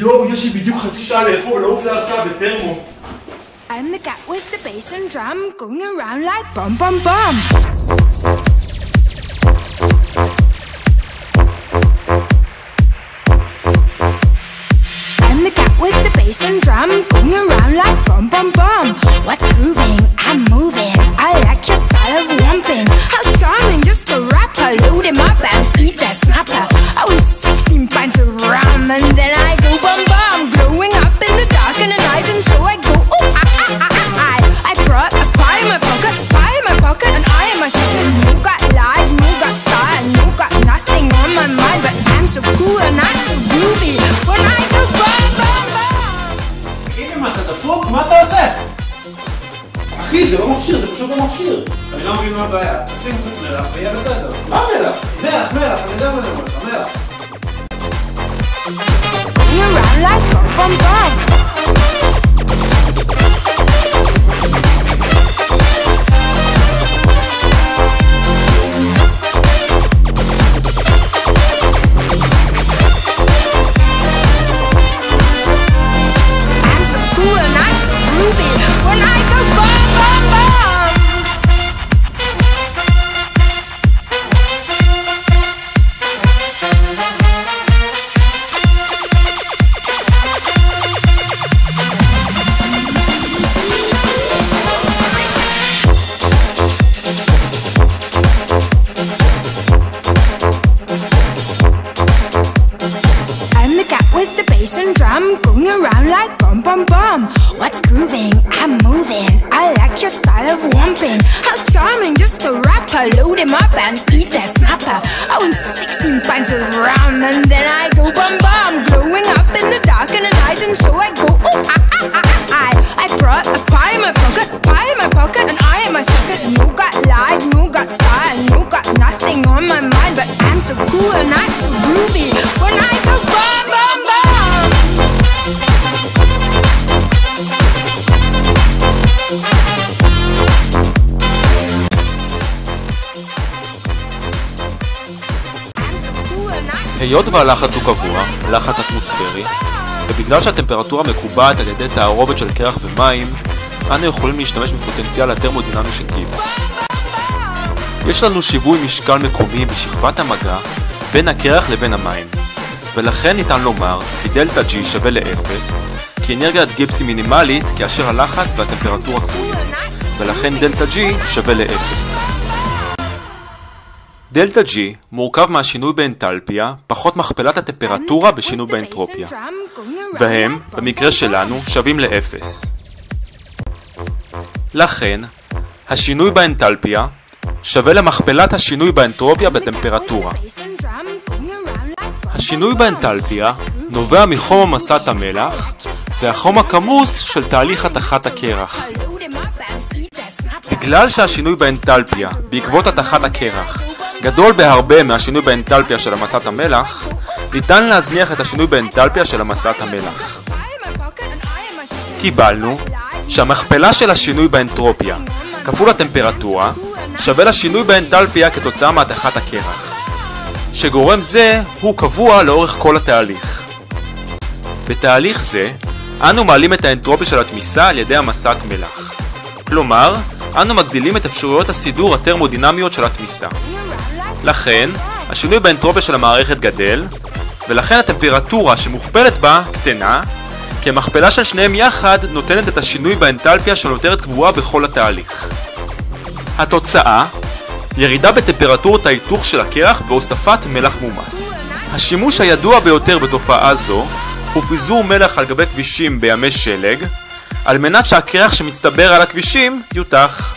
יואו, יש לי בדיוק חצי שעה לאכול, לעוף להרצאה בטרמו. I'm the cat with the bass and drum, going around like bum bum bum. I'm the cat with the bass and drum, going around like bum bum bum. What's grooving? I'm moving. I like your style of romping. How charming, just a rapper, load him up and eat that snapper. I was 16 pints of rum and then I go bum bum, glowing up in the dark and the night, and so I go oh I brought a pie in my pocket, and I am a sucker. No got life, no got style, no got nothing on my mind, but I'm so cool and I'm so groovy when I go bum bum bum. תגיד לי, מה אתה דפוק? מה אתה עושה? אחי, זה לא מפשיר, זה פשוט לא מפשיר. אני לא מבין מה הבעיה. תשים קצת מלח ויהיה בסדר. מה מלח? מלח, אני יודע מה אני אומר לך, מלח. Going around like bum bum bum. When I go bum bum bum. I'm the cat with the bass and drum, going around like bum bum bum. What's grooving? I'm moving. I like your style of romping. How charming, just a rapper, load him up and eat that snapper. I was 16 pints of rum and then I go bum bum, glowing up in the dark and the night, and so I go oh I brought a pie in my pocket, and I am a sucker. No got life, no got style, no got nothing on my mind, but I'm so cool and I'm so groovy when I go bum bum bum. היות והלחץ הוא קבוע, לחץ אטמוספרי, ובגלל שהטמפרטורה מקובעת על ידי תערובת של קרח ומים, אנו יכולים להשתמש בפוטנציאל הטרמודינמי של גיבס. יש לנו שיווי משקל מקומי בשכבת המגע בין הקרח לבין המים, ולכן ניתן לומר כי דלטה G שווה ל-0, כי אנרגיית גיבס היא מינימלית כאשר הלחץ והטמפרטורה קבועים, ולכן דלטה G שווה ל-0. דלטה G מורכב מהשינוי באנטלפיה פחות מכפלת הטמפרטורה בשינוי באנטרופיה, והם, במקרה שלנו, שווים ל-0. לכן, השינוי באנטלפיה שווה למכפלת השינוי באנטרופיה בטמפרטורה. השינוי באנטלפיה נובע מחום מסת המלח והחום הכמוס של תהליך התחת הקרח. בגלל שהשינוי באנטלפיה בעקבות התחת הקרח גדול בהרבה מהשינוי באנטלפיה של מסת המלח, ניתן להזניח את השינוי באנטלפיה של מסת המלח. קיבלנו שהמכפלה של השינוי באנטרופיה כפול הטמפרטורה שווה לשינוי באנטלפיה כתוצאה מהתחת הקרח, שגורם זה הוא קבוע לאורך כל התהליך. בתהליך זה, אנו מעלים את האנטרופיה של התמיסה על ידי המסת מלח. כלומר, אנו מגדילים את אפשרויות הסידור הטרמודינמיות של התמיסה. לכן, השינוי באנטרופיה של המערכת גדל, ולכן הטמפרטורה שמוכפלת בה קטנה, כי המכפלה של שניהם יחד נותנת את השינוי באנטלפיה שנותרת קבועה בכל התהליך. התוצאה, ירידה בטמפרטורת ההיתוך של הקרח בהוספת מלח מומס. השימוש הידוע ביותר בתופעה זו הוא פיזור מלח על גבי כבישים בימי שלג, על מנת שהקרח שמצטבר על הכבישים יותח.